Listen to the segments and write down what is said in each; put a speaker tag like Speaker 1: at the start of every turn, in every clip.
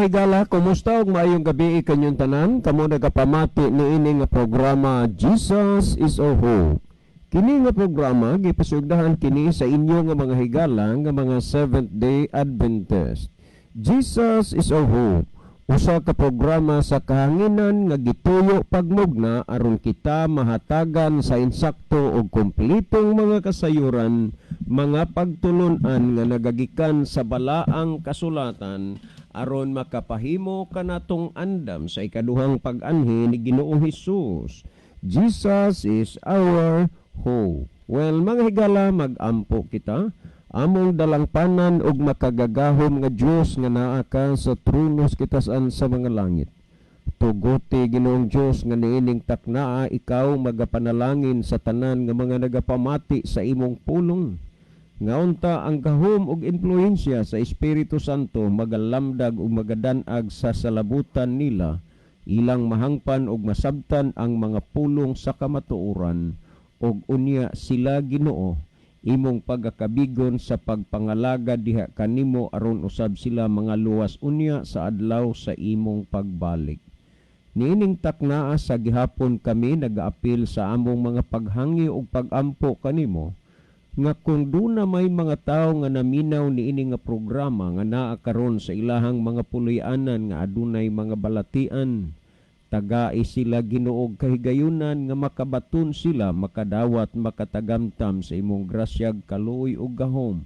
Speaker 1: higala, kumusta og maayong gabi kanyang tanan? Kamo nagapamati niini nga programa Jesus is our Hope. Kini nga programa gipasugdahan kini sa inyo nga mga higala nga mga Seventh-day Adventist. Jesus is our Hope. Usa ka programa sa kahanginan nga gituyo pagmugna aron kita mahatagan sa insakto og kumpletong mga kasayuran, mga pagtulon-an nga nagagikan sa balaang kasulatan aron makapahimo kanatong andam sa ikaduhang pag-anhi ni Ginoong Hesus. Jesus is our hope. Well, mga higala, mag-ampo kita. Among dalangpanan og makagagahom nga Dios nga naa ka sa tronos kitasan sa mga langit. Tuguti Ginoong Dios nga niining taknaa ikaw magapanalangin sa tanan nga mga nagapamati sa imong pulong. Ngaunta ang gahom ug influensya sa Espiritu Santo magalamdag ug magadanag sa salabutan nila, ilang mahangpan ug masabtan ang mga pulong sa kamatuoran, ug unya sila Ginoo imong pagakabigon sa pagpangalaga diha kanimo aron usab sila mga luwas unya sa adlaw sa imong pagbalik. Niining taknaa sa gihapon kami nagaapil sa among mga paghangi ug pagampo kanimo, nga kung doon na may mga tao nga naminaw niini nga programa nga naa karon sa ilahang mga puloy-anan nga adunay mga balatian, tagai sila Ginoo kahigayunan nga makabaton sila makadawat makatagamtam sa imong grasyag kaluoy ug gahom.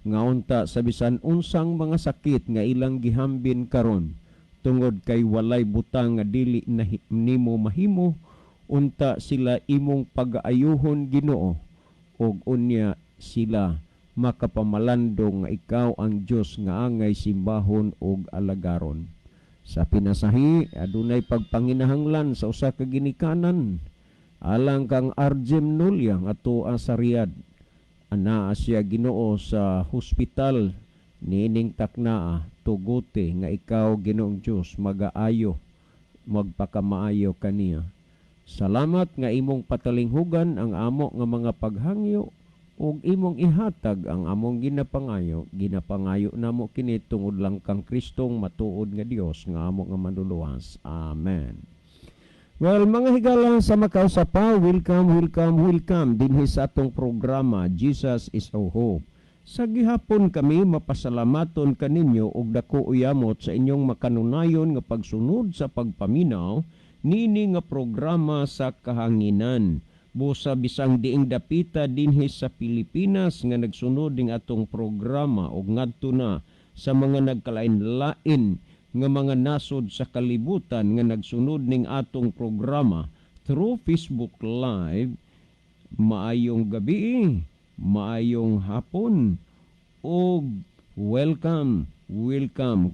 Speaker 1: Ngaunta sa bisan unsang mga sakit nga ilang gihambin karon tungod kay walay butang nga dili na nimo mahimo, unta sila imong pag-aayuhon Ginoo, og unya sila makapamalandong nga ikaw ang Dios nga angay simbahon og alagaron. Sa pinasahi adunay pagpanginahanglan sa usa ka ginikanan alang kang Arjem Nulya nga tuwa sa Riyadh. Anaa siya Ginoo sa hospital niining taknaa, tuguti nga ikaw Ginoong Dios magaayo magpakamaayo kaniya. Salamat nga imong patalinghugan ang amo nga mga paghangyo ug imong ihatag ang among ginapangayo namo kini tungod lang kang Kristong matuod nga Dios nga amo nga manluluwas. Amen. Well, mga higala sa makausapa, welcome dinhi sa atong programa Jesus is our Hope. Sa gihapon kami mapasalamaton kaninyo og dako uyamot sa inyong makanunayon nga pagsunod sa pagpaminaw niini nga programa sa kahanginan. Busa bisang diing dapita dinhi sa Pilipinas nga nagsunod ning atong programa ug ngadto na sa mga nagkalain-lain nga mga nasod sa kalibutan nga nagsunod ning atong programa through Facebook Live. Maayong gabi, maayong hapon, ug welcome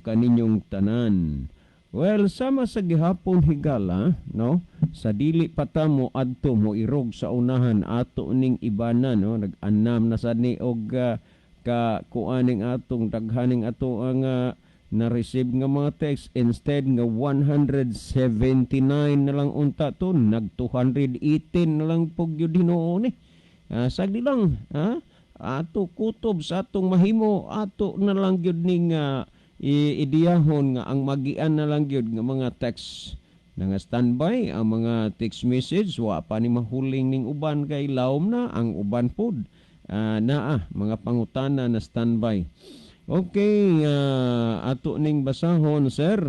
Speaker 1: kaninyong tanan. Well, sama sa gihapon higala, no? Sa dili pata mo adto mo irog sa unahan ato ning ibana, no? Nag-anam na sad ni og ka kuaning atong daghaning ato ang na-receive nga mga text, instead nga 179 na lang unta to, nag 218 na lang pug gyud hinuon ni. Sagdi lang, ha? Ato kutob sa atong mahimo, ato na lang gyud ning idiyahon nga ang magian na lang gyud nga mga text na nga standby, ang mga text message wa pa ni mahuling ning uban kay lawom na ang uban pod mga pangutana na standby. Okay, ato ning basahon sir.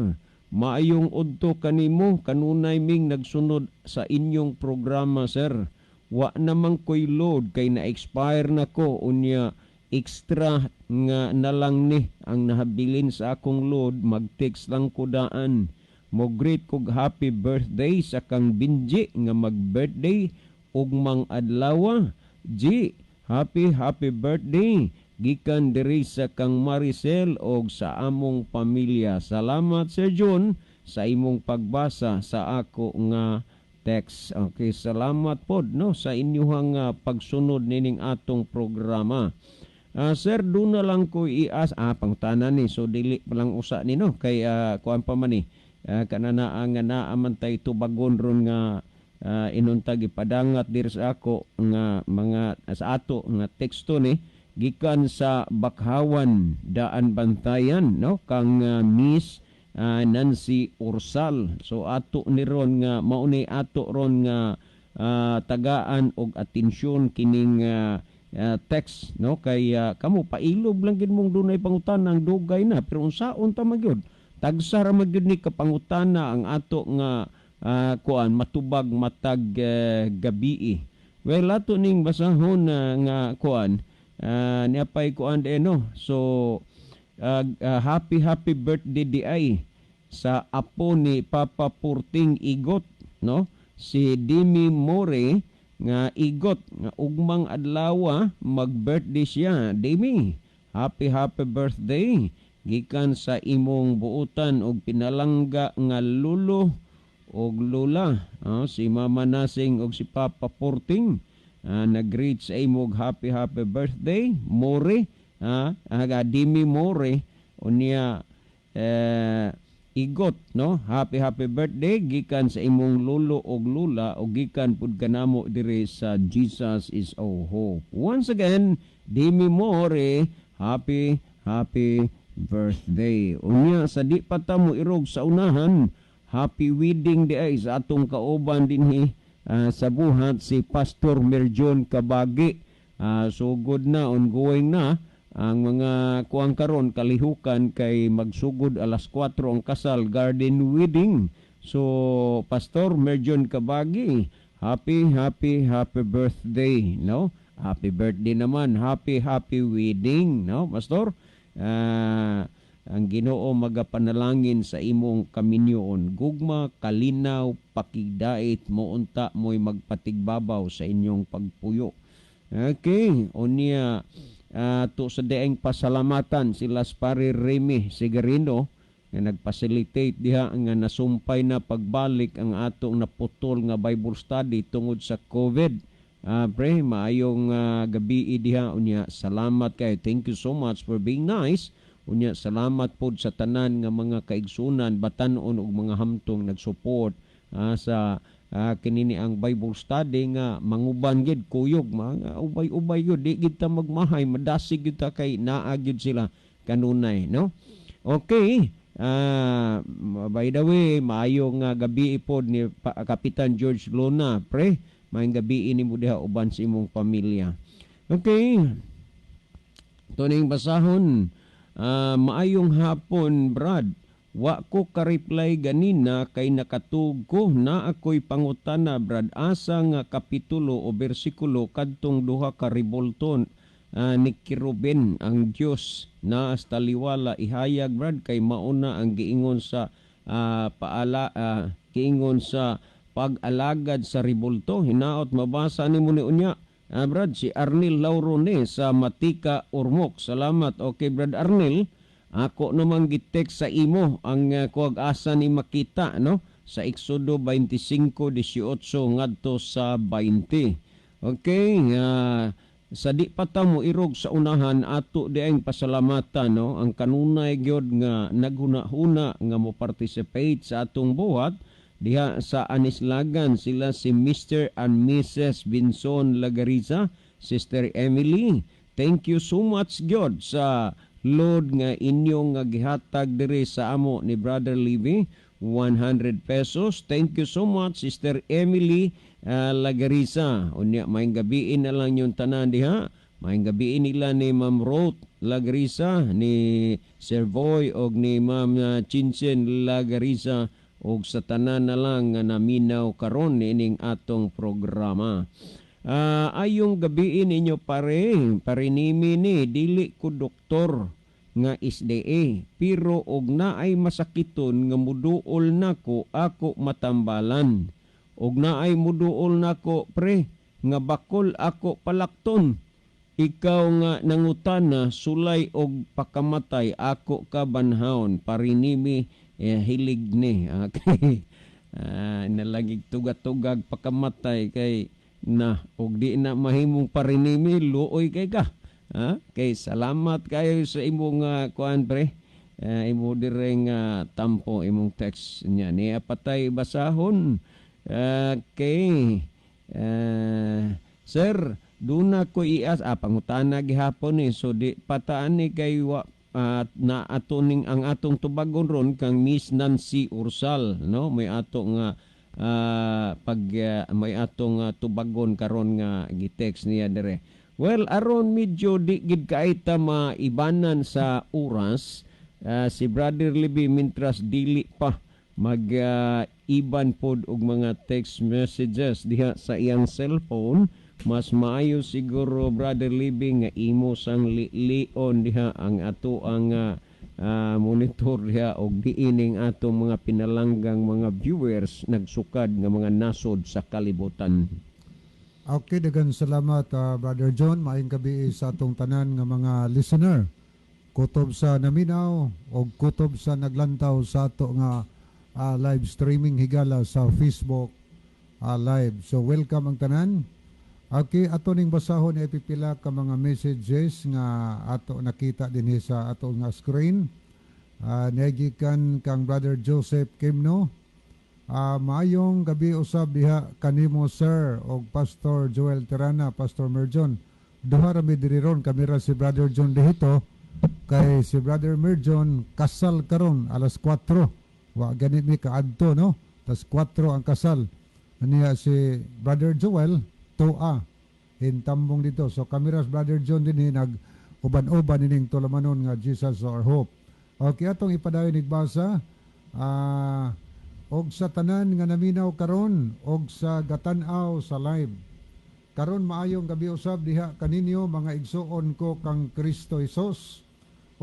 Speaker 1: Maayong udto kanimo kanunay ming nagsunod sa inyong programa sir. Wa namang koy load kay na-expire na ko unya extra nga nalang ni ang nahabilin sa akong load, mag-text lang ko daan. Mo greet kog happy birthday sa kang Binji nga mag-birthday ug mang adlaw. G, happy birthday gikan diri sa kang Maricel og sa among pamilya. Salamat Sir John sa imong pagbasa sa ako nga text. Okay, salamat pod no sa inyong pagsunod nining atong programa. Sir, doon na lang ko pangtanan ni, so dili palang usa ni no, kay kuan pa man ni, kanana ang naaman tay tubagon ron nga inuntag ipadangat diri sa ako nga mga sa ato nga teksto ni, gikan sa Bakhawan, Daan Bantayan, no, kang Miss Nancy Ursal. So ato ni ron nga mauni ato ron nga tagaan og atensyon kining text, no, kay kamo pailob lang gid mong dunay pangutana ang dugay na, pero unsaon ta magyud tagsa ra magyud ni kapangutana ang ato nga kuan matubag matag gabii. Well, ato ning basahon nga kuan niya pay kuan no. So happy birthday di ay sa apo ni Papa Purting Igot, no, si Dimi More nga Igot nga ugmang adlaw mag-birthday siya. Dimi, happy birthday gikan sa imong buutan og pinalangga nga lulo og lula, si Mama Nasing og si Papa Purting nag-greet sa imong happy birthday More, Dimi More unya Igot, no, happy birthday gikan sa imong lolo og lula og gikan pud kanamo dire sa Jesus is our hope. Once again, Dimi More, happy birthday. Unya sa di pa ta mo irog sa unahan, happy wedding di ay sa atong kauban dinhi sa buhat si Pastor Merjon Kabagi. Sugod na, ongoing na ang mga kuang karon kalihukan kay magsugod alas 4 ang kasal, garden wedding. So Pastor Merjon Kabagi, happy birthday, no? Happy birthday naman, happy wedding, no, Pastor? Ang Ginoo magapanalangin sa imong kaminyoon, gugma, kalinaw, pakigdait mo unta mo'y magpatigbabaw sa inyong pagpuyo. Okay, unya to sa daing pasalamatan sila Pare Remy Sigarino nga nag-facilitate diha nga nasumpay na pagbalik ang atong naputol nga Bible study tungod sa COVID. Pre, maayong gabi diha unya. Salamat kayo. Thank you so much for being nice. Unya, salamat pod sa tanan nga mga kaigsunan, batan-on ug mga hamtong nag-support sa kinini ang Bible study nga manguban gid kuyog mga ubay-ubay gid di gid ta magmahay madasig gid ta kay naa gid sila kanunay, no? Okay, by the way, maayong gabi pod ni Kapitan George Luna, pre, maayong gabi ini mo diha uban sa imong pamilya. Okay, tuning basahon. Maayong hapon, Brad. Wa ko ka-reply ganina kay nakatug ko na ako'y pangutana, Brad. Asa nga kapitulo o bersikulo kadtong duha ka ribolton ni Kiruben ang Dios na taliwala ihayag, Brad, kay mauna ang giingon sa giingon sa pag-alagad sa ribolto. Hinaot mabasa nimo ni unya. Brad, si Arnel Laurone sa Matika, Ormoc. Salamat. Okay, Brad Arnel. Ako naman gitek sa imo ang kuwag-asa ni makita, no? Sa Exodo 25:18 ngadto sa 20. Okay, sa di pa ta mo irog sa unahan ato diayng pasalamatan, no? Ang kanunay gyud nga naghuna-huna nga mo participate sa atong buhat diha sa Anislagan. Sila si Mr. and Mrs. Binson Lagariza, Sister Emily. Thank you so much God sa load nga inyong gihatag diri sa amo ni Brother Livy, 100 pesos. Thank you so much Sister Emily Lagariza. Unya maayong gabiin na lang yung tanan diha. Maayong gabiin nila ni Ma'am Roth Lagariza, ni Sir Boy og ni Ma'am Chinchen Lagariza, og sa tanan na lang nga naminaw karon ining atong programa. Ayong gabiin ninyo parinimi ni dili ko doktor nga SDA, pero og naay masakiton nga muduol nako ako matambalan, og naay muduol nako pre nga bakol ako palakton. Ikaw nga nangutana sulay og pakamatay ako ka banhaon. Parinimi hilig ni. Okay. Nalagig tugag-tugag pakamatay kay na og di na mahimong parinimi luoy kay ka. Kay salamat kayo sa imong kuan pre. Imo direng tampo imong text niya ni patay basahon. Okay. Sir, duna ko ias pangutana gihapon ni so di pataan ni kay at na atoning ang atong tubagon ron kang Miss Nancy Ursal, no? May ato nga may atong tubagon karon nga gi-text niya dire. Well, aron medyo di gid kaita maibanan sa oras, si Brother Libby mintras dili pa mag-iban pod og mga text messages diha sa iyang cellphone. Mas maayo siguro, Brother Libby, nga imo sang lion diha ang ato ang monitor diha og diining atong mga pinalanggang mga viewers nagsukad nga mga nasod sa kalibutan.
Speaker 2: Okay, dagan salamat Brother John. Maayong gabi sa atong tanan nga mga listener. Kutob sa naminaw o kutob sa naglantaw sa ato nga live streaming higala sa Facebook live. So welcome ang tanan. Okay, ato ning basahon ni ipipila ka mga messages nga ato nakita dinhi sa ato nga screen. Nagikan kang Brother Joseph Kimno. Maayong gabi usab diha kanimo sir og Pastor Joel Terana, Pastor Merjon. Duha ra mi diri ron, kami ra si Brother John dihito kay si Brother Merjon kasal karon alas 4. Wa ganit mi kaadto no. Tas 4 ang kasal. Niya si Brother Joel Toa hintambong dito. So kami ra si Brother John dinhi nag uban-uban ining tulamanon nga Jesus our hope. Okay, atong ipadayon igbasa og sa tanan nga naminaw karon og sa gatan-aw sa live. Karon maayong gabi usab diha kaninyo mga igsuon ko kang Kristo Hesus.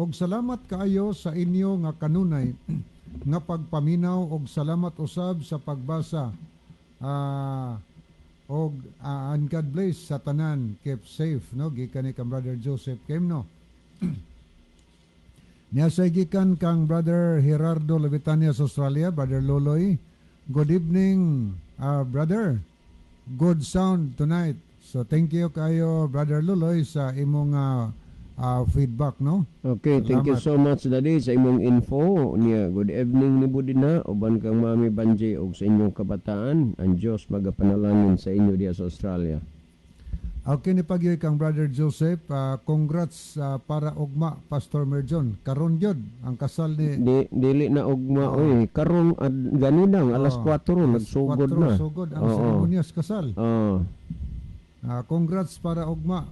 Speaker 2: Og salamat kaayo sa inyo nga kanunay nga pagpaminaw og salamat usab sa pagbasa. And God bless sa tanan, keep safe no gikan ni kang Brother Joseph Kimno. Niya sa gikan kang Brother Gerardo Levitania sa Australia, Brother Loloy. Good evening, brother. Good sound tonight. So thank you kayo, Brother Loloy, sa imong feedback, no?
Speaker 1: Okay,
Speaker 2: Salamat.
Speaker 1: thank you so much, Daddy, sa imong info niya. Good evening ni Budina, uban kang Mami Banji og sa inyong kabataan. Ang Diyos magapanalangin sa inyo diya sa Australia.
Speaker 2: Okay, ni pagyoy kang Brother Joseph. Congrats para ugma, Pastor Merjon. Karon gyud ang kasal ni
Speaker 1: Dili na ugma oy. Karon ganinang alas 4 nagsugod na.
Speaker 2: Sugod ang seremonyas kasal. Congrats para ugma.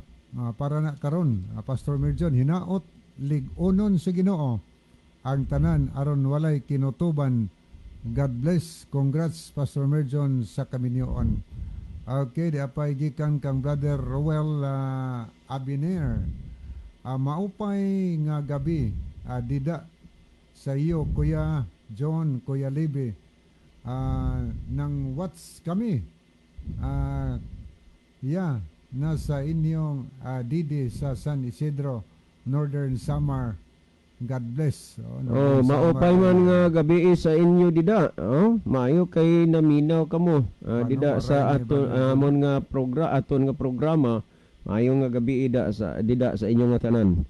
Speaker 2: Para na karon, Pastor Merjon, hinaot lig-unon sa Ginoo ang tanan aron walay kinutuban. God bless. Congrats, Pastor Merjon, sa kaminyoon. Okay, di apay gikan kang Brother Roel Abiner. Maupay nga gabi dida sa iyo, Kuya John, Kuya Libby. Nang what's kami? Nasa inyong Didi sa San Isidro, Northern Samar. God bless.
Speaker 1: Maupay man nga gabi sa inyo dida. Maayo kay naminaw kamo dida sa aton amon nga aton nga programa. Maayo nga gabi dida sa inyo nga tanan.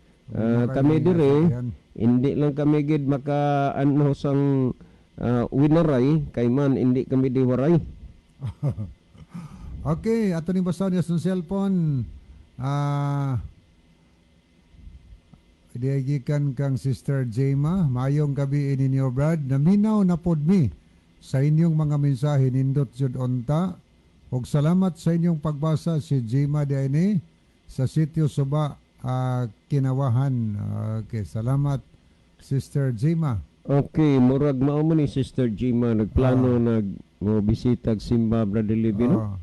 Speaker 1: Kami dire hindi lang kami gid maka sang winaray kay man hindi kami diwaray.
Speaker 2: Okay, ato ni basa niya sa cellphone. Diagikan kang Sister Jema. Maayong gabi ninyo, Brad. Naminaw na pod mi sa inyong mga mensahe nindot jud onta. Og salamat sa inyong pagbasa si Jema diani sa sitio Suba, Kinawahan. Okay, salamat Sister Jema.
Speaker 1: Okay, murag mao mo ni Sister Jema nagplano bisita simba, Brother Libby, no?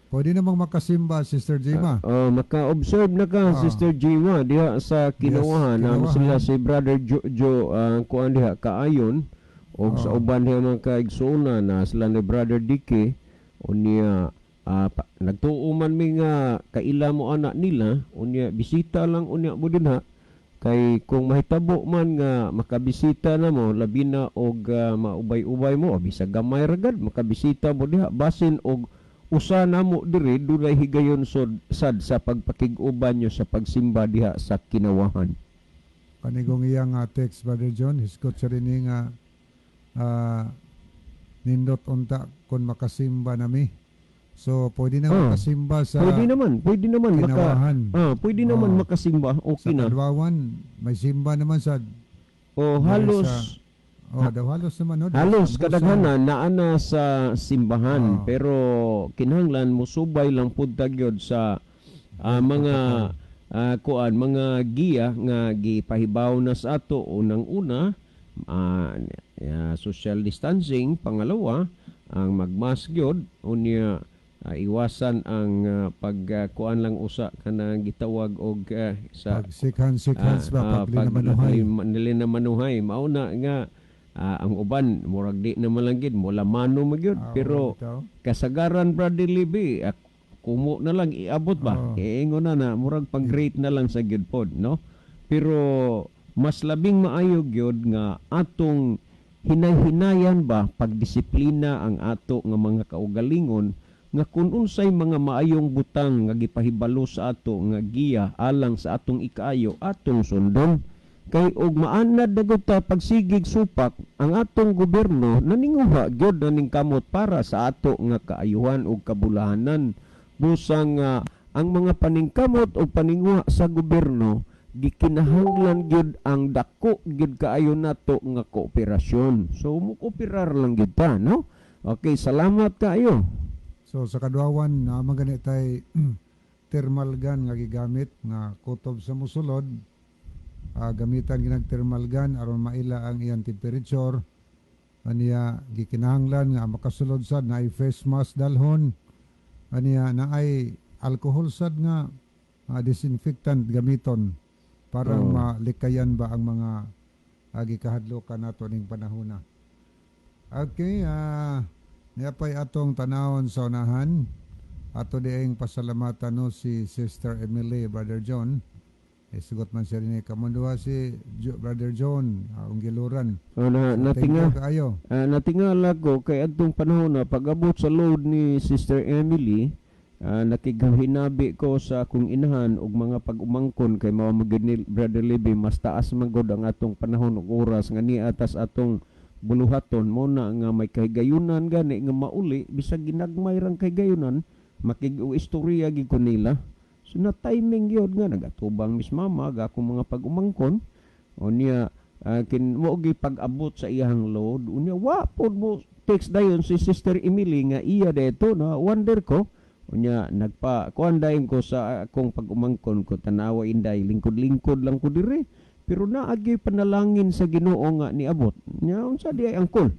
Speaker 2: Pwede namang makasimba, Sister Jema.
Speaker 1: Maka-observe na ka, Sister Jema, diha sa Kinawahan.
Speaker 2: Kinawahan.
Speaker 1: Sila si Brother Joe, kuan diha, kaayon. O sa uban diha mga kaigsuna na sila ni Brother Dicky. O niya, nagtuuman mi nga kaila mo anak nila. O niya, bisita lang o niya mo din ha. Kay kung mahitabo man nga makabisita na mo, labi na og maubay-ubay mo, bisa gamay ragad, makabisita mo diha. Basin og usa na mo diri dunay higayon sad sa pagpakig-uban nyo sa pagsimba diha sa Kinawahan.
Speaker 2: Kanigong iyang text, Brother John, hiskot sa rin nga nindot unta kung makasimba nami So, pwede na
Speaker 1: Ah,
Speaker 2: makasimba sa
Speaker 1: pwede naman
Speaker 2: Kinawahan.
Speaker 1: pwede naman
Speaker 2: Oh.
Speaker 1: makasimba,
Speaker 2: Sa
Speaker 1: okay na.
Speaker 2: Kadwawan, may simba naman sa
Speaker 1: O
Speaker 2: Dahil
Speaker 1: halos
Speaker 2: halos naman no.
Speaker 1: halos
Speaker 2: Sa Ambusan.
Speaker 1: kadaghanan naa na sa simbahan,
Speaker 2: Oh.
Speaker 1: pero kinahanglan musubay lang pud ta gyud sa mga mga giya nga gipahibaw na sa ato. Unang-una, social distancing. Pangalawa, ang magmask gyud, unya iwasan ang pagkuan lang usa kanang gitawag og sa
Speaker 2: Pag sikhans ba, pag linamanuhay.
Speaker 1: linamanuhay. Mauna nga ang uban murag di naman lang gid mula mano magyud, pero
Speaker 2: bitaw.
Speaker 1: kasagaran Brother Libby, kumo na lang iabot ba,
Speaker 2: Oo.
Speaker 1: iingon na murag pang great na lang sa gyud pod, no? Pero mas labing maayo gyud nga atong hinay-hinayan ba pagdisiplina ang ato nga mga kaugalingon, nga kung unsay mga maayong butang nga gipahibalo sa ato nga giya alang sa atong ikaayo, atong sundon. Kay og maanad na gud ta pagsigig supak, ang atong gobyerno naninguha gyud na ning kamot para sa ato nga kaayuhan ug kabulahanan. Busang ang mga paningkamot o paninguha sa gobyerno gikinahanglan gyud ang dako gyud kaayo nato nga kooperasyon. So mukooperar lang gyud ta, no? Okay, salamat kaayo.
Speaker 2: So sa Kadwawan, magani tay thermal gun nga gigamit nga kutob sa musulod. Gamitan ginag thermal gun aron maila ang iyang temperature. Aniya gikinahanglan nga makasulod sad na ay face mask dalhon. Aniya na ay alcohol sad nga disinfectant gamiton para malikayan ba ang mga gikahadlokan nato ning panahona. Okay, niapay atong tanawon sa unahan. Ato dieng pasalamatan no si Sister Emily, Brother John. Sugot man siya rin kamunduha si Brother John, ang giluran.
Speaker 1: Natingala ko kay adtong panahon na pag-abot sa load ni Sister Emily, nakigahinabi ko sa akong inahan og mga pag-umangkon kay mao magid ni Brother Libby, mas taas man gud ang atong panahon ug oras nga ni atas atong buluhaton mo na nga may kahigayunan gani nga mauli bisag ginagmay rang kahigayunan makig-istorya gid ko nila. So na timing yun nga nagatubang Miss Mama ga akong mga pag-umangkon o niya mo gi pag-abot sa iyang load unya wa pod mo text dayon si Sister Emily nga iya dito na wonder ko unya nagpa kuan dayon ko sa akong pag-umangkon ko tanawa inday lingkod-lingkod lang ko dire, pero naagi panalangin sa Ginoo nga niabot nya unsa di ay angkol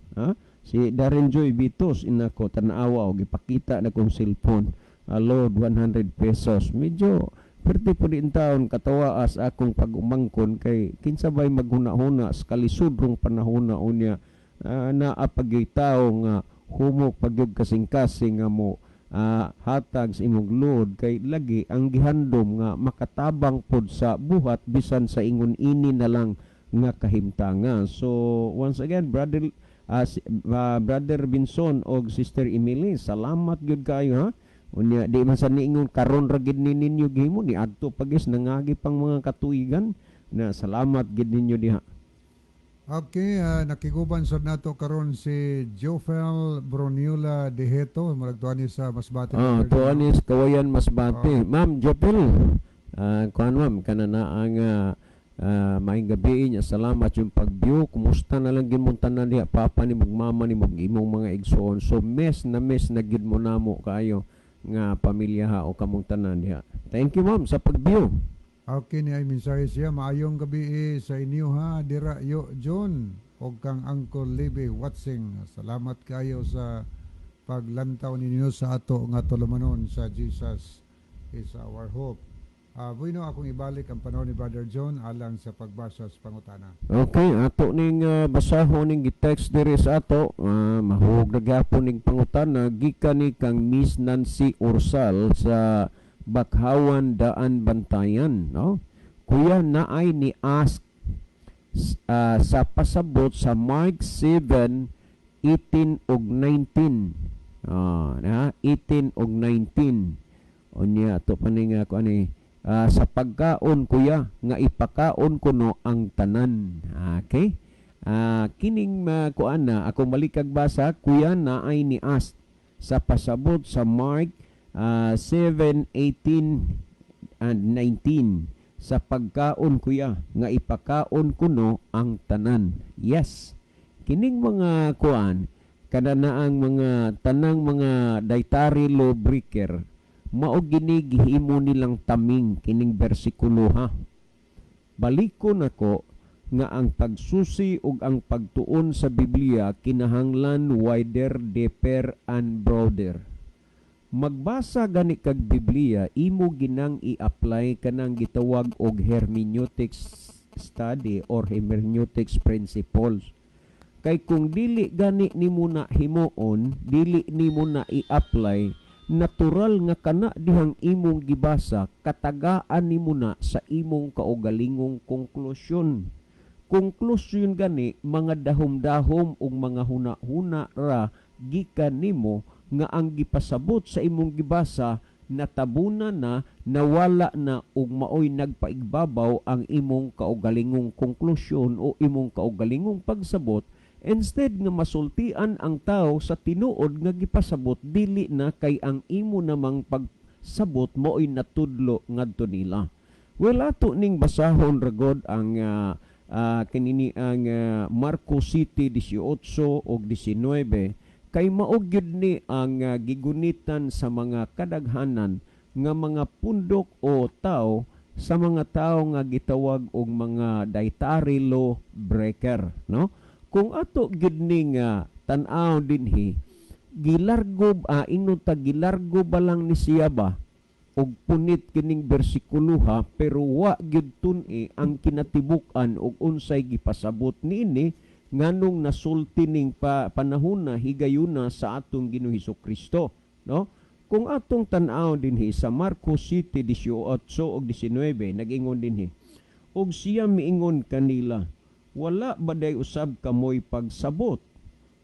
Speaker 1: si Darren Joy Vitos inako tanawa og ipakita na kong cellphone. Lord, 100 pesos. Medyo perti po din taon katawaas akong pag-umangkon kay kinsabay maghuna-huna sa kalisudrong panahon na unya naapagay tao nga humok pagyog kasing-kasing nga mo hatag sa imong load kay lagi ang gihandom nga makatabang pod sa buhat bisan sa ingon ini na lang nga kahimtanga. So once again, Brother Binson og Sister Emily, salamat gyud kayo ha. Unya di man sa niingon karon ra gid ninyo gihimo ni adto pagis nangagi pang mga katuigan na salamat gid ninyo diha.
Speaker 2: Okay, nakiguban sad nato karon si Jofel Broniula Deheto, murag ni sa Masbate.
Speaker 1: Tuanis Kawayan Masbate. Ma'am Jofel, kuan ma'am kanana ang maayong gabi niya. Salamat yung pag-view. Kumusta na lang gid mo tanan diha papa ni mama ni imong mga igsoon. So mes na gid mo namo kayo nga pamilya ha o kamong tanan diha. Thank you ma'am sa pag-view.
Speaker 2: Okay, ni ay mensahe siya. Maayong gabi sa inyo ha. Dira yo John o kang Uncle Libby watching. Salamat kayo sa paglantaw ninyo sa ato nga tulumanon sa Jesus is our hope. Bueno, akong ibalik ang panahon ni Brother John alang sa pagbasa sa pangutana.
Speaker 1: Okay, ato ning basahon ning gi-text diri sa ato, mahug na gyapon ning pangutana gikan ni kang Miss Nancy Ursal sa Bakhawan Daan Bantayan, no? Kuya naay ni ask sa pasabot sa Mark 7:18 ug 19. 18 ug 19. Unya to paning ko ani sa pagkaon kuya nga ipakaon kuno ang tanan. Okay? Kining kuan na akong balikag basa, kuya na ay ni ask sa pasabot sa Mark 7:18 and 19, sa pagkaon kuya nga ipakaon kuno ang tanan. Yes, kining mga kuan kada naang mga tanang mga dietary law breaker mao gini gihimo nilang taming kining bersikulo ha. Balikon ako nga ang pagsusi ug ang pagtuon sa Biblia kinahanglan wider, deeper, and broader. Magbasa gani kag Biblia, imo ginang i-apply kanang gitawag og hermeneutics study or hermeneutics principles. Kay kung dili gani nimo na himuon, dili nimo na i-apply, natural nga kana dihang imong gibasa, katagaan nimo na sa imong kaugalingong konklusyon. Konklusyon gani mga dahom-dahom ug mga huna-huna ra gikan nimo nga ang gipasabot sa imong gibasa natabuna na, nawala na ug maoy nagpaigbabaw ang imong kaugalingong konklusyon o imong kaugalingong pagsabot, instead nga masultian ang tao sa tinuod nga gipasabot, dili na kay ang imo namang pagsabot maoy natudlo ngadto nila. Well, ato ning basahon ragod ang kinini ang Marcos City 18 ug 19, kay maogyod ni ang gigunitan sa mga kadaghanan nga mga pundok o tao sa mga tao nga gitawag og mga dietary law breaker, no? Kung ato gid ni nga tan-aw dinhi, gilargo ingnon ta gilargo ba lang ni siya ba og punit kining bersikulo ha, pero wa gyud tun-i ang kinatibuk-an og unsay gipasabot niini nganong nasulti ning panahon na higayuna sa atong Ginoong Hesukristo, no? Kung atong tan-aw dinhi sa Marcos City 18 ug 19, nag-ingon dinhi, og siya miingon kanila, wala ba day usab kamoy pagsabot?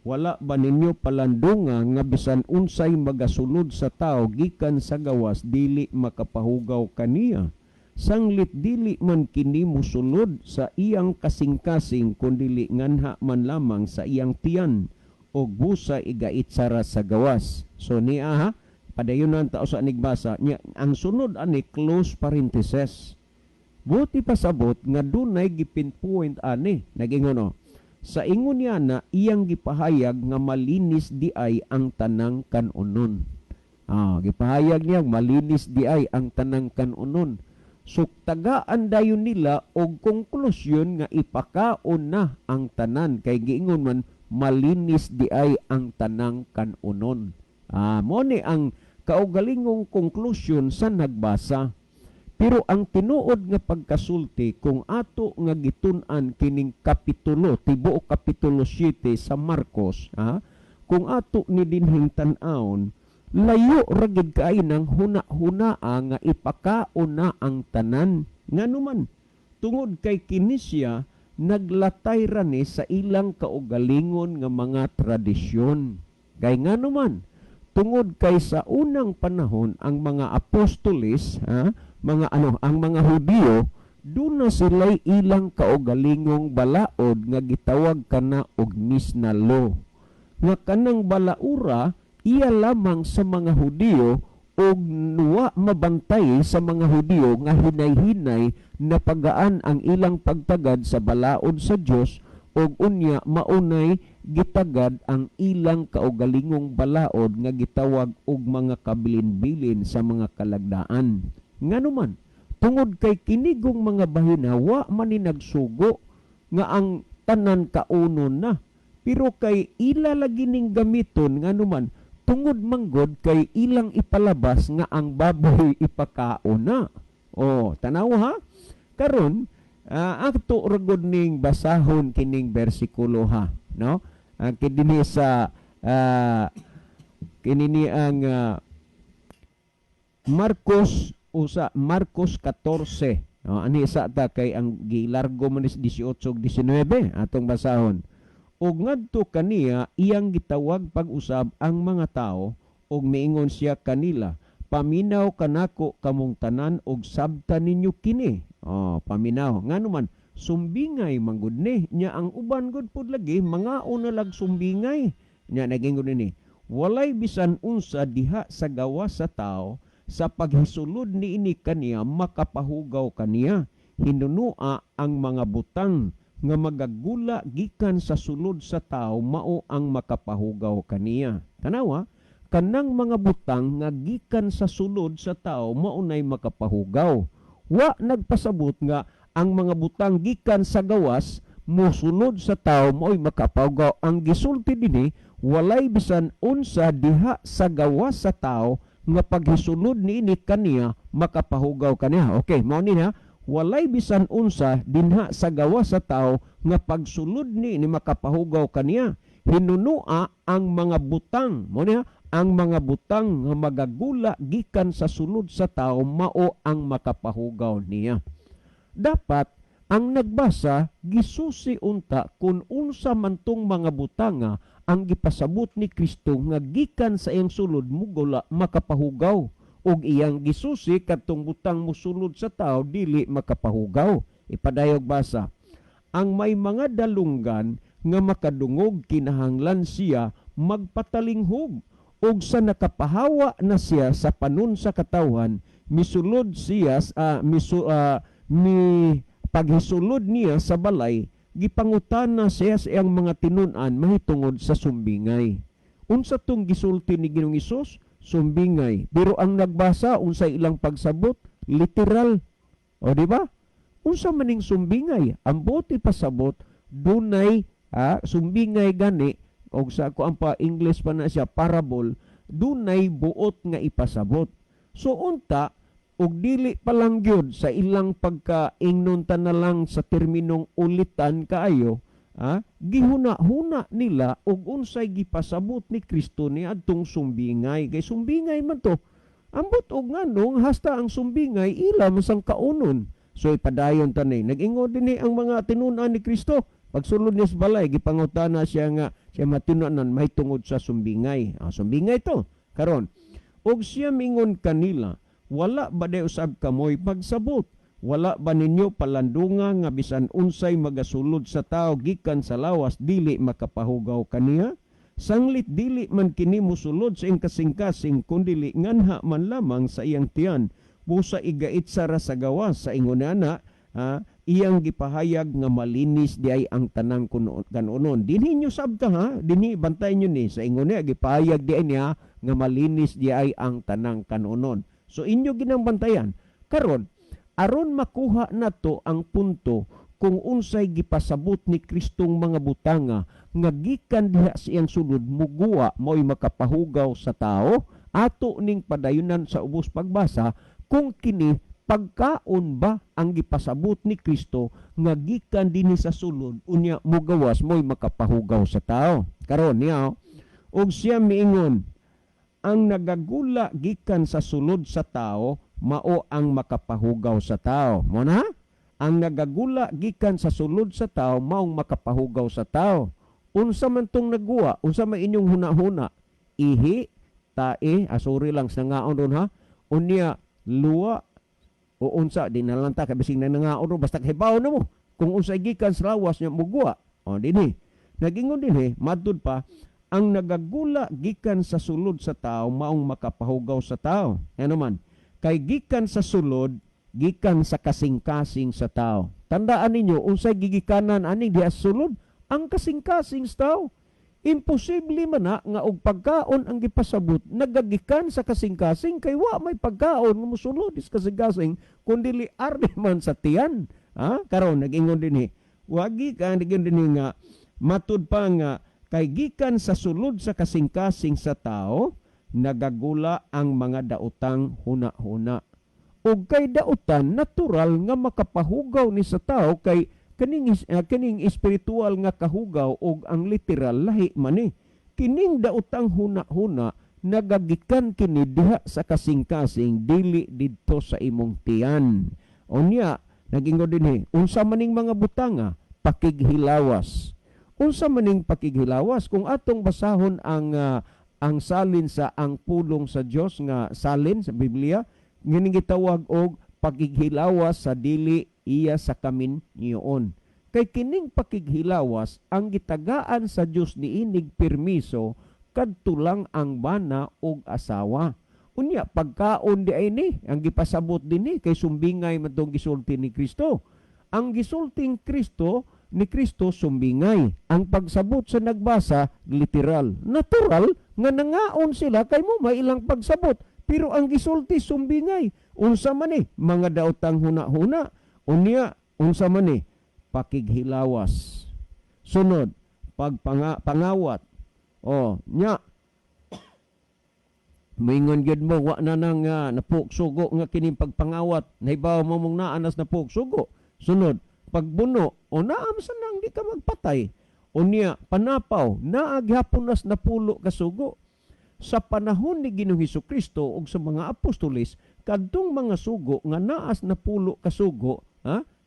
Speaker 1: Wala ba ninyo palandunga nga bisan unsay magasulod sa tao gikan sa gawas dili makapahugaw kaniya? Sanglit dili man kini musulod sa iyang kasing-kasing kundi nganha man lamang sa iyang tiyan og busa igaitsara sa gawas. So niya ha, padayunan tao sa nigbasa niya, ang sunod ani close parenthesis. Buti pasabot nga dunay gipinpoint ani, nagingon sa ingon niya na iyang gipahayag nga malinis di ay ang tanang kanunon. Gipahayag niya malinis di ay ang tanang kanunon. So tagaan dayon nila og konklusyon nga ipakaon na ang tanan, kay giingon man malinis di ay ang tanang kanunon. Mo ni ang kaugalingong konklusyon sa nagbasa. Pero ang tinuod nga pagkasulti kung ato nga gitun-an kining kapitulo, tibuok kapitulo 7 sa Marcos, kung ato ni dinhing tan-awon, layo ragid kay nang huna-hunaa nga ipakaon na ang tanan. Nganuman tungod kay kini siya naglatay ra ni sa ilang kaugalingon nga mga tradisyon. Kay nganuman tungod kay sa unang panahon ang mga apostoles, ang mga Hudiyo, doon na sila'y ilang kaugalingong balaod nga gitawag kana og Misna Law. Nga kanang balaura, iya lamang sa mga Hudiyo og wa mabantay sa mga Hudiyo nga hinay-hinay na pagaan ang ilang pagtagad sa balaod sa Dios og unya maunay gitagad ang ilang kaugalingong balaod nga gitawag og mga kabilin-bilin sa mga kalagdaan. Nganuman tungod kay kinigong mga bahina wa man ni nagsugo nga ang tanan kaunon na, pero kay ila lagi ning gamiton nganuman tungod manggod kay ilang ipalabas nga ang baboy ipakaon na. Tanaw ha, karon ato ragod ning basahon kining bersikulo ha, no? Kini sa kinini ang Marcos 14. Ani isa ta kay ang gilargo man is 18 ug 19 atong basahon. Og ngadto kaniya iyang gitawag pag-usab ang mga tao og miingon siya kanila, paminaw kanako kamong tanan og sabtan ninyo kini. Paminaw. Nganuman sumbingay manggod ni nya ang uban gud pud lagi mga unalag sumbingay. Nya nagingon ni, walay bisan unsa diha sa gawas sa tao sa paghisulod niini kaniya makapahugaw kaniya. Hinunua ang mga butang nga magagula gikan sa sulod sa tao mao ang makapahugaw kaniya. Tanawa, kanang mga butang nga gikan sa sulod sa tao maunay makapahugaw. Wa nagpasabot nga ang mga butang gikan sa gawas mosulod sa tao mao'y makapahugaw. Ang gisulti dinhi, walay bisan unsa diha sa gawas sa tao nga paghisulod niini kaniya makapahugaw kaniya. Okay, mao ni ha. Walay bisan unsa dinha sa gawas sa tao nga pagsulod ni makapahugaw kaniya. Hinunua ang mga butang, mo niya, ang mga butang nga magagula gikan sa sulod sa tao mao ang makapahugaw niya. Dapat ang nagbasa gisusi unta kung unsa man tong mga butanga ang gipasabot ni Kristo nga gikan sa iyang sulod mugula makapahugaw. Og iyang gisusi kadtong butang mosulod sa tao dili makapahugaw. Ipadayog basa, ang may mga dalunggan nga makadungog kinahanglan siya magpatalinghog, og sa nakapahawa na siya sa panon sa katawan misulod siya paghisulod niya sa balay gipangutana siya sa iyang mga tinun-an mahitungod sa sumbingay. Unsa tong gisulti ni Ginoong Hesus? Sumbingay. Pero ang nagbasa unsay ilang pagsabot literal. O di ba? Unsa maning sumbingay? Ang buti pasabot dunay sumbingay gani og sa ko ang pa English pa na siya parable, dunay buot nga ipasabot. So unta og dili pa lang gyud sa ilang pagkaingnunta na lang sa terminong ulitan kaayo, gihuna-huna nila og unsay gipasabot ni Kristo ni adtong sumbingay. Kay sumbingay man to. Ambot og nganong hasta ang sumbingay ila masang kaunon. So ipadayon tanay. Nag-ingon dinhi ang mga tinun-an ni Kristo. Pagsulod niya sa balay, gipangutana siya nga siya matinunan mahitungod sa sumbingay. Sumbingay to. Karon, og siya mingon kanila, wala ba de usab kamoy pagsabot? Wala ba ninyo palandunga nga bisan unsay magasulod sa tao gikan sa lawas dili makapahugaw kaniya? Sanglit dili man kini mosulod sa iyang kasing-kasing kundi nganha man lamang sa iyang tiyan. Busa igait sara sa gawas sa ingonana, iyang gipahayag nga malinis di ay ang tanang kanunon. Dinhi nyo sabta ha, dinhi bantay nyo ni sa ingona gipahayag di ay niya nga malinis di ay ang tanang kanunon. So inyo ginang bantayan. Karon aron makuha nato ang punto kung unsay gipasabot ni Kristong mga butanga nga gikan diha sa iyang sulod muguwa mo'y makapahugaw sa tao, ato ning padayunan sa ubos pagbasa kung kini pagkaon ba ang gipasabot ni Kristo nga gikan dinhi sa sulod unya mugawas mo'y makapahugaw sa tao. Karon niya og siya miingon, ang nagagula gikan sa sulod sa tao mao ang makapahugaw sa tao. Mo na? Ang nagagula gikan sa sulod sa tao maong makapahugaw sa tao. Unsa man tong nagguwa, unsa man inyong huna-huna? Ihi, tae, asuri lang sa ngaon ron ha. Unya luwa o unsa di na lang ta kabising na ngaon ron basta kahibaw na mo. Kung unsa gikan sa lawas nya mugwa. O dinhi. Nagingon dinhi, madtud pa ang nagagula gikan sa sulod sa tao maong makapahugaw sa tao. Ano man? Kay gikan sa sulod, gikan sa kasing-kasing sa tao. Tandaan ninyo, unsay gigikanan aning diha sulod? Ang kasing-kasing sa tao. Imposible man na nga og pagkaon ang gipasabot nagagikan sa kasing-kasing kay wa may pagkaon nga mosulod is kasing-kasing kundi arde man sa tiyan. Karon nag-ingon dinhi. Wagi ka nag-ingon dinhi nga matud pa nga kay gikan sa sulod sa kasing-kasing sa tao nagagula ang mga daotang huna-huna. Og kay daotan natural nga makapahugaw ni sa tao kay kining espiritual nga kahugaw og ang literal lahi man ni. Kining daotang huna-huna nagagikan kini diha sa kasing-kasing dili didto sa imong tiyan. Unya nagingon dinhi unsa maning mga butanga pakighilawas. Unsa maning pakighilawas kung atong basahon ang salin sa ang pulong sa Dios nga salin sa Biblia ngining gitawag og pakighilawas sa dili iya sa kaminyoon. Kay kining pakighilawas ang gitagaan sa Dios niinig permiso kadto lang ang bana og asawa. Unya pagkaon di ay ni ang gipasabot dinhi kay sumbingay man tong gisulti ni Kristo. Ang gisulting Kristo ni Kristo sumbingay. Ang pagsabot sa nagbasa literal. Natural nga nangaon sila kay mo may ilang pagsabot. Pero ang gisulti sumbingay. Unsa man ni mga daotang huna-huna. Unya unsa man ni pakighilawas. Sunod pangawat. Nya moingon gyud mo wa na nang napuksugo nga kining pagpangawat. Nahibaw mo mong naanas na puksugo. Sunod, pagbuno o naam sa nang di ka magpatay. Unya panapaw naaghapon nas napulo ka sugo. Sa panahon ni Ginoong Hesukristo ug sa mga apostoles kadtong mga sugo nga naas napulo ka sugo,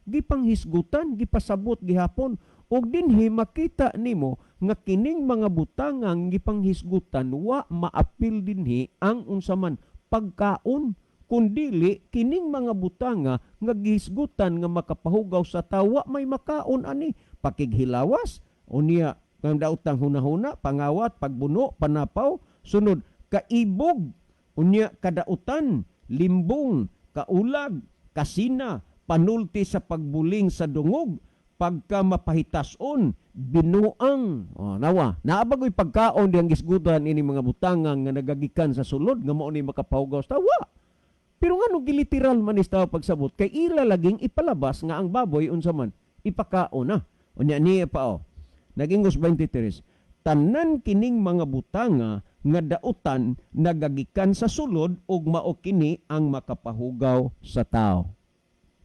Speaker 1: gipanghisgutan, gipasabot gihapon ug dinhi makita nimo nga kining mga butangang gipanghisgutan wa maapil dinhi ang unsaman pagkaon kundili kining mga butanga nga gihisgutan nga makapahugaw sa tawa may makaon ani pakighilawas unya kang daotang hunahuna pangawat pagbuno panapaw sunod kaibog unya kadautan limbong kaulag kasina panulti sa pagbuling sa dungog pagka mapahitason, binuang. Nawa, naabagoy pagkaon diyang gisgutan ini mga butangang nga nagagikan sa sulod, nga mao ni makapahugaw sa tawa. Pero nga no giliteral man is tao pagsabot, kay ila laging ipalabas nga ang baboy unsa man, ipakaon na. Unya niya pa Nagingos 23, tanan kining mga butanga nga dautan nagagikan sa sulod ug mao kini ang makapahugaw sa tao.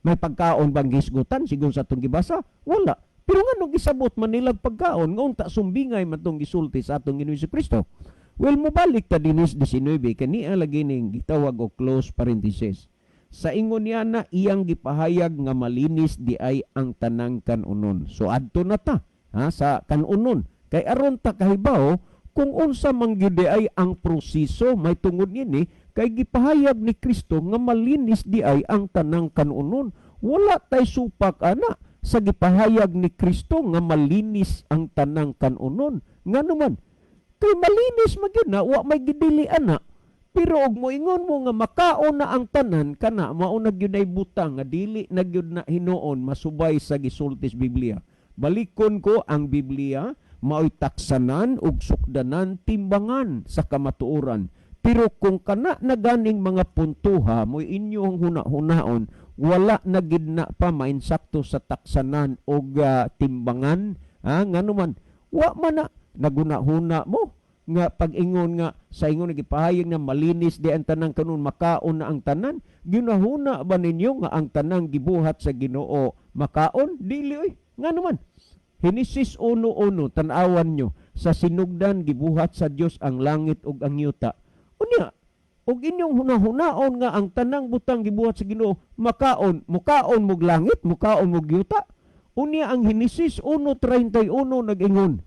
Speaker 1: May pagkaon bang gisgutan sigon sa atong gibasa? Wala. Pero nga nung gisabot man nilang pagkaon, nga unta sumbingay man tong gisulti sa atong Ginoong Kristo. Well, mubalik ta dinis 19, kaniya lagi ning gitawag o close parenthesis. Sa ingon niya na iyang gipahayag nga malinis di ay ang tanang kanunon. So adto na ta sa kanunon. Kay aron ta kahibaw kung unsa man gyud ay ang proseso may tungod ini kay gipahayag ni Kristo nga malinis di ay ang tanang kanunon. Wala tay supak ana sa gipahayag ni Kristo nga malinis ang tanang kanunon. Nga naman, kay malinis magyud na wa may gidili ana. Pero og moingon mo nga makaon na ang tanan kana mao na gyud ay butang nga dili na gyud na hinuon masubay sa gisultis Biblia. Balikon ko ang Biblia mao'y taksanan ug sukdanan timbangan sa kamatuoran. Pero kung kana na ganing mga puntuha mo inyong huna-hunaon, wala na gid na pa mainsakto sa taksanan o timbangan. Nga naman, wa man na naguna-huna mo. Nga pag-ingon nga sa ingon nagipahayag na malinis di ang tanang kanon makaon na ang tanan. Ginahuna ba ninyo nga ang tanang gibuhat sa Ginoo makaon? Dili oy. Nga naman, Henesis 1:1 tan-awan nyo sa sinugdan gibuhat sa Dios ang langit ug ang yuta. Unya, og inyong hunahunaon nga ang tanang butang gibuhat sa Ginoo makaon, mukaon mog langit, mukaon mog yuta. Unya ang Henesis 1:31 nag-ingon,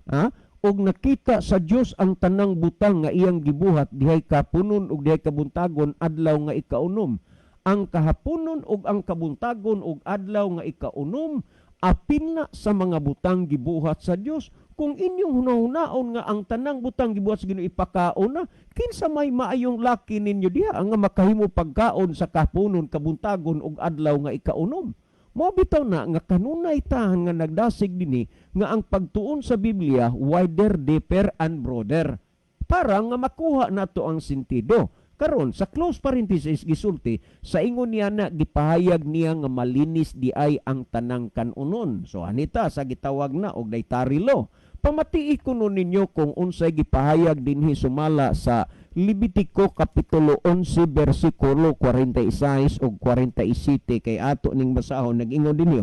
Speaker 1: og nakita sa Dios ang tanang butang nga iyang gibuhat dihay kapunon ug dihay kabuntagon adlaw nga ikaunom. Ang kahaponon ug ang kabuntagon ug adlaw nga ikaunom apil na sa mga butang gibuhat sa Dios. Kung inyong hunahunaon nga ang tanang butang gibuhat sa Ginoo ipakaon na, kinsa may maayong laki ninyo diha nga makahimo pagkaon sa kapunon, kabuntagon ug adlaw nga ikaunom. Mao bitaw na nga kanunay tahan nga nagdasig dinhi nga ang pagtuon sa Biblia wider, deeper and broader para nga makuha nato ang sentido. Karon sa close parenthesis gisulti sa ingon niya na gipahayag niya nga malinis di ay ang tanang kanunon. So anita sa gitawag na og dietary law. Pamatii ko nun ninyo kung unsay gipahayag dinhi sumala sa Levitico kapitulo 11 bersikulo 46 ug 47 kay ato ning basahon nag-ingon dinhi.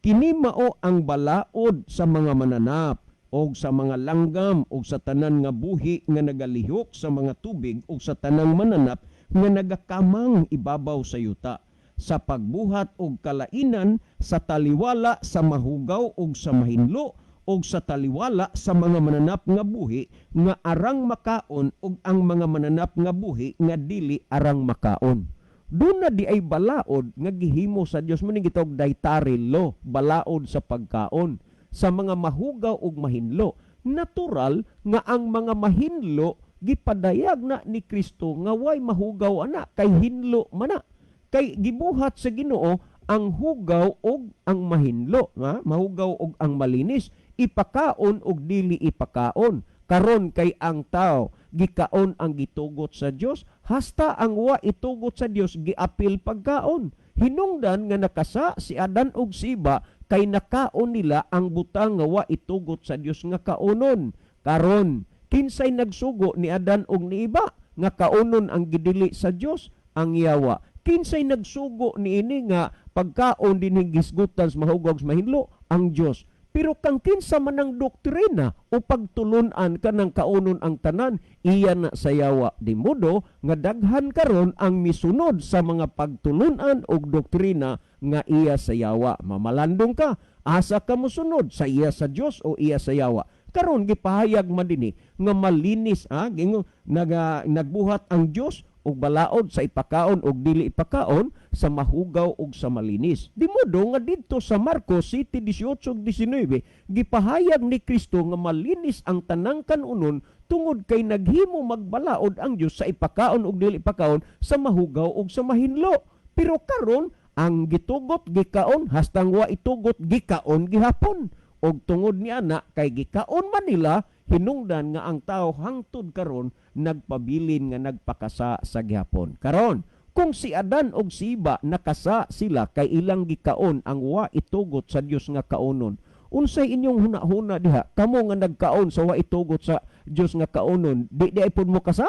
Speaker 1: Kini mao ang balaod sa mga mananap og sa mga langgam og sa tanan nga buhi nga nagalihok sa mga tubig og sa tanang mananap nga nagakamang ibabaw sa yuta sa pagbuhat og kalainan sa taliwala sa mahugaw og sa mahinlo og sa taliwala sa mga mananap nga buhi nga arang makaon og ang mga mananap nga buhi nga dili arang makaon. Doon na di ay balaod nga gihimo sa Dios mo ning gitawag dietary law, balaod sa pagkaon sa mga mahugaw ug mahinlo. natural nga ang mga mahinlo gipadayag na ni Kristo nga way mahugaw ana kay hinlo man na. Kay gibuhat sa Ginoo ang hugaw og ang mahinlo, nga mahugaw og ang malinis, ipakaon og dili ipakaon. Karon kay ang tao gikaon ang gitugot sa Dios, hasta ang wa itugot sa Dios giapil pagkaon. Hinungdan nga nakasa si Adan ug si Eva kay nakaon nila ang butang nga wa itugot sa Dios nga kaonon. Karon kinsay nagsugo ni Adan ug ni Eva nga kaunon ang gidili sa Dios? Ang Yawa. Kinsay nagsugo ni ini nga pagkaon dinhing gisgutan sa mahugaw sa mahinlo? Ang Dios. Pero kang kinsa man ang doktrina o pagtulunan kanang kaunon ang tanan, iya na sa Yawa. Di modo nga daghan karon ang misunod sa mga pagtulunan o doktrina nga iya sa Yawa. Mamalandong ka, asa ka mosunod sa iya sa Dios o iya sa Yawa. Karon gipahayag man dinhi nga malinis nagbuhat ang Dios og balaod sa ipakaon og dili ipakaon, sa mahugaw og sa malinis. Di modo nga didto sa Marcos 7:18-19 gipahayag ni Kristo nga malinis ang tanang kanunon tungod kay naghimo magbalaod ang Dios sa ipakaon og dili ipakaon, sa mahugaw og sa mahinlo. Pero karon ang gitugot gikaon, hastang wa itugot gikaon gihapon. Og tungod ni ana kay gikaon man nila, hinungdan nga ang tao hangtod karon nagpabilin nga nagpakasa sa gihapon. Karon kung si Adan og si Eva nakasa sila kay ilang gikaon ang wa itugot sa Dios nga kaonon, unsay inyong hunahuna diha? Kamo nga nagkaon sa wa itugot sa Dios nga kaonon, di ay pud mo kasa?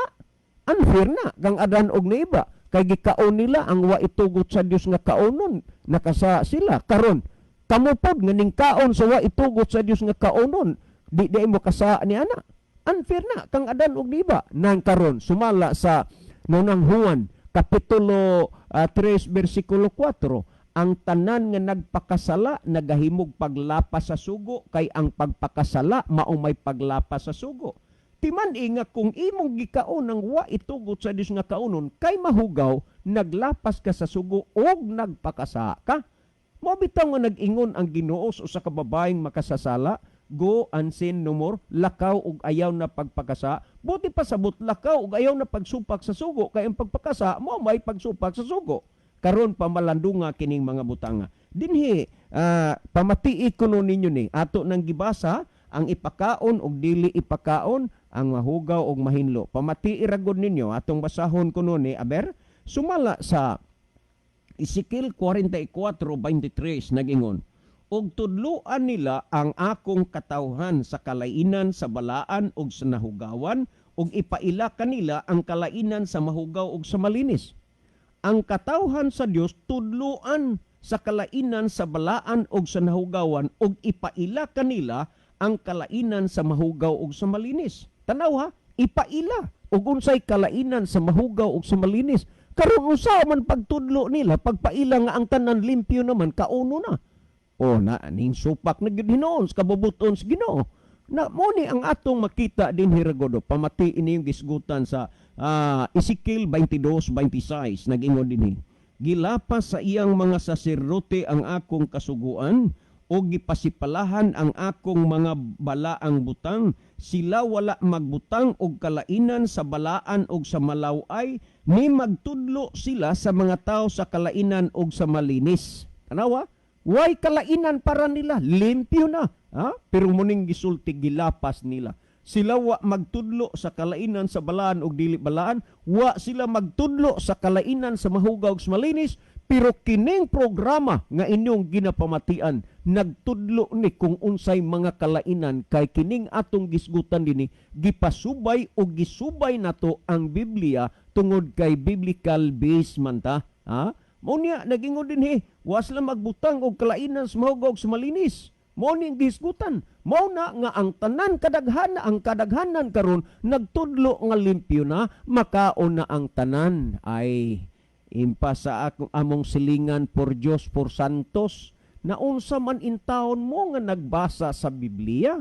Speaker 1: Unfair na kang Adan og ni Eva kay gikaon nila ang wa itugot sa Dios nga kaonon, nakasa sila. Karon kamo pod nga ningkaon sa wa itugot sa Dios nga kaonon, di mo kasa ni ana. Unfair na kang Adan ug Eva. Nang karon sumala sa nunang Juan kapitulo 3 bersikulo 4, ang tanan nga nagpakasala nagahimog paglapas sa sugo, kay ang pagpakasala mao may paglapas sa sugo. Timan nga kung imong gikaon ang wa itugot sa Dios nga kaonon, kay mahugaw naglapas ka sa sugo og nagpakasa ka. Mo bitaw nga nag-ingon ang Ginoo sa kababaeng makasasala, go and sin no more, lakaw ug ayaw na pagpakasa. Buti pa sabot lakaw ug ayaw na pagsupak sa sugo, kay ang pagpakasa mo may pagsupak sa sugo. Karon pamalandunga kining mga butanga. Dinhi pamatii kuno ninyo ni ato nang gibasa ang ipakaon ug dili ipakaon, ang mahugaw ug mahinlo. Pamatii ragod ninyo atong basahon kuno ni aber sumala sa Ezekiel 44:23 nag-ingon, og tudluan nila ang akong katawhan sa kalainan sa balaan ug sa nahugawan, ug ipaila kanila ang kalainan sa mahugaw ug sa malinis. Ang katawhan sa Dios tudluan sa kalainan sa balaan ug sa nahugawan, ug ipaila kanila ang kalainan sa mahugaw ug sa malinis. Tanaw ha, ipaila ug unsay kalainan sa mahugaw ug sa malinis. Karon usaw man pagtudlo nila, pagpaila nga ang tanan limpyo naman kauno na. O na ning supak na gyud hinoon sa kabubuton sa Ginoo. Na mo ni ang atong makita din hiragodo, pamati ini yung gisgutan sa Ezekiel 22:26 nag-ingon dinhi. Gilapas sa iyang mga saserdote ang akong kasuguan o gipasipalahan ang akong mga balaang butang, sila wala magbutang og kalainan sa balaan og sa malaway, ni magtudlo sila sa mga tao sa kalainan og sa malinis. Tanawa, way kalainan para nila, limpyo na. Pero muning gisulti gilapas nila. Sila wa magtudlo sa kalainan sa balaan og dili balaan, wa sila magtudlo sa kalainan sa mahugaw ug sa malinis, pero kining programa nga inyong ginapamatian nagtudlo ni kung unsay mga kalainan, kay kining atong gisgutan dinhi gipasubay o gisubay nato ang Biblia tungod kay biblical base man ta. Mao niya nagingon dinhi, wa sila magbutang og kalainan sa mahugaw ug sa malinis. Mao ning gisgutan. Mao na nga ang tanan kadaghanan karon nagtudlo nga limpyo na, makaon na ang tanan. Ay impa sa among silingan por Dios por santos, na unsa man intawon mo nga nagbasa sa Biblia,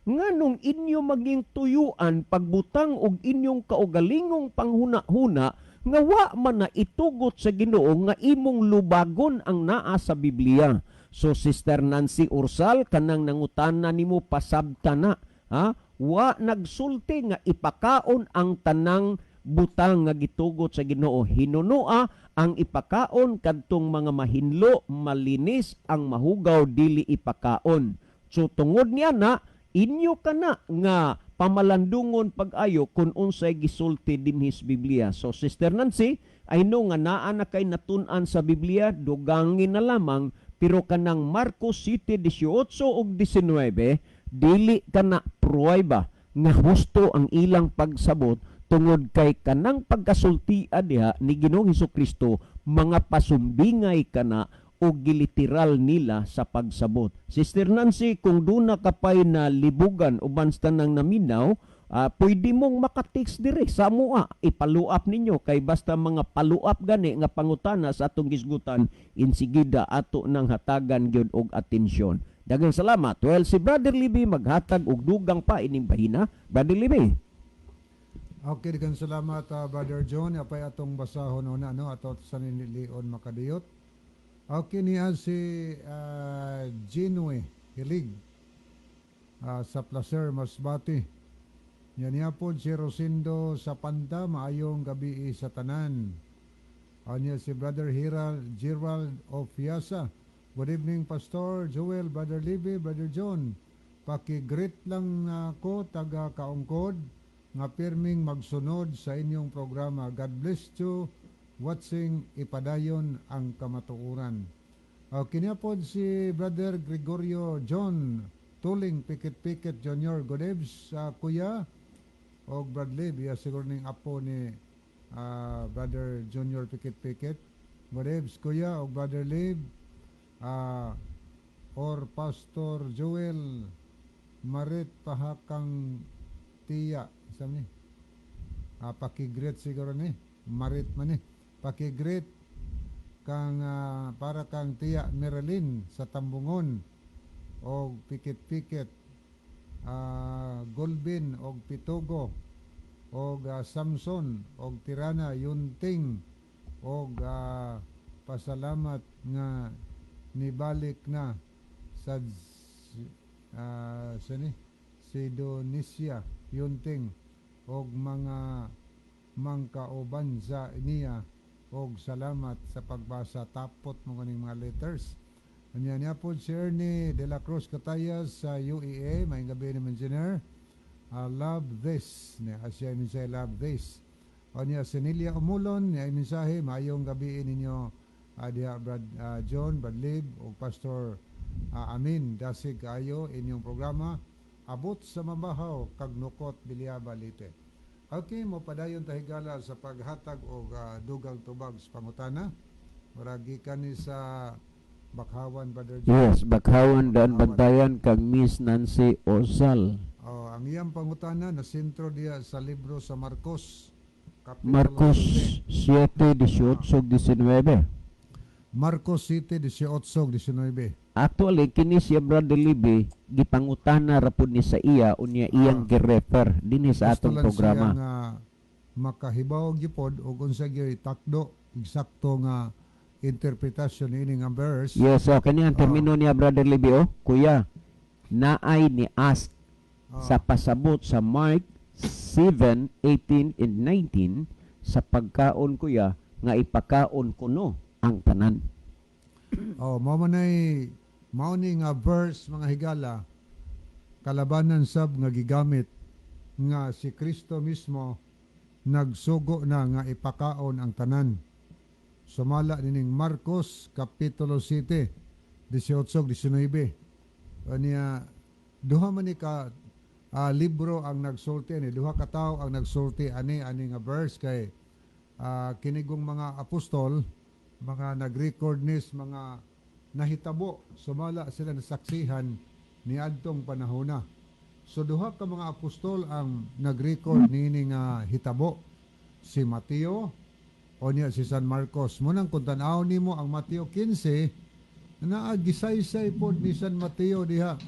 Speaker 1: nganong inyo maging tuyuan pagbutang og inyong kaugalingong panghuna-huna nga wa man na itugot sa Ginoo nga imong lubagon ang naa sa Biblia. So Sister Nancy Ursal, kanang nangutana nimo pasabta na, Ha? Wa nagsulti nga ipakaon ang tanang butang nga gitugot sa Ginoo. Hinunua ang ipakaon kadtong mga mahinlo, malinis ang mahugaw dili ipakaon. So tungod niya na inyo kana nga pamalandungon pag-ayo kung unsay gisulti dinhis Biblia. So Sister Nancy, I know nga naa na kay natun-an sa Biblia, dugangin na lamang, pero kanang Marcos 7:18 ug 19, dili kana pruweba nga husto ang ilang pagsabot tungod kay kanang pagkasultia diha ni Ginoong Hesukristo, mga pasumbingay kana o giliteral nila sa pagsabot. Sister Nancy, kung doon na kapay na libugan uban sa nang naminaw, pwede mong makatix dire sa mua, ipaluap ninyo kay basta mga paluap gani nga pangutana sa atong gisgutan, insigida ato nang hatagan gyud og atensyon. Daghang salamat. Well, si Brother Libby maghatag og dugang pa ining bahina. Brother Libby.
Speaker 2: Okay, daghang salamat Brother John. Apay atong basahon una no ato sa nilion makadiyot. Okay niya si Jinwe Hilig sa Placer Masbati. Yan niya po si Rosindo sa Panta, maayong gabi sa tanan. Niya si Brother Gerald of Fiasa. Good evening Pastor Joel, Brother Libby, Brother John. Paki-greet lang ko taga Kaungkod nga pirming magsunod sa inyong programa. God bless you. Watching ipadayon ang kamatuuran. Kinapod si Brother Gregorio John Tuling Pikit-Pikit Jr. Godebs Kuya o Brad Lib, siguro ning apo ni Brother Junior Pikit-Pikit. Godebs Kuya o Brother Lib or Pastor Joel Marit Pahakang Tiya. Isang ni pakigreet siguro ni Marit man ni pakigreet kang para kang Tiya Merlin sa Tambungon og Pikit-Pikit Golbin og Pitugo og Samson og Tirana Yunting og pasalamat nga nibalik na sa Sidonisya Yunting og mga mangkauban sa niya og salamat sa pagbasa. Tapot mo kaning mga letters. Anya niya po si Ernie de la Cruz Catayas sa UEA. May gabi naman engineer. Love this. Asya minsahe love this. Anya Senilia Umulon. Niya minsahe mayong gabi ninyo diha Brad John, Brad Lib o Pastor Amin. Dasig kayo inyong programa. Abot sa mabahaw kag nukot Bilyaba Lite. Okay, mo padayon tahigala sa paghatag og dugang tubag sa pangutana. Muragi kani sa Bakhawan, Brother John.
Speaker 1: Yes, Bakhawan daan Bantayan kag Miss Nancy Ozal.
Speaker 2: Ang iyang pangutana na sentro diya sa libro sa Marcos.
Speaker 1: Marcos 7:18-19.
Speaker 2: Marcos 7:18-19.
Speaker 1: Actually, kini siya Brother Libby, gipangutana ra pud ni sa iya unya iyang gi-refer dinhi sa atong programa.
Speaker 2: Gusto lang makahibaw gyud og unsa gyud takdo eksakto nga interpretasyon ini nga verse.
Speaker 1: Yes, so kani ang termino niya Brother Libby kuya, naay ni ask sa pasabot sa Mark 7:18 and 19 sa pagkaon kuya nga ipakaon kuno ang tanan.
Speaker 2: Mao ni nga verse mga higala kalabanan sab nga gigamit nga si Kristo mismo nagsugo na nga ipakaon ang tanan. Sumala nining Marcos kapitulo 7 18-19. Aniya duha man ni ka libro ang nagsulti ni duha ka tawo ang nagsulti ani nga verse kay kinigong mga apostol mga nag-record nis mga nahitabo sumala sila nasaksihan ni adtong panahona. So duha ka mga apostol ang nag-record nini nga hitabo, si Mateo o niya si San Marcos. Munang kung tanaw nimo ang Mateo 15 na gisaysay pod ni San Mateo diha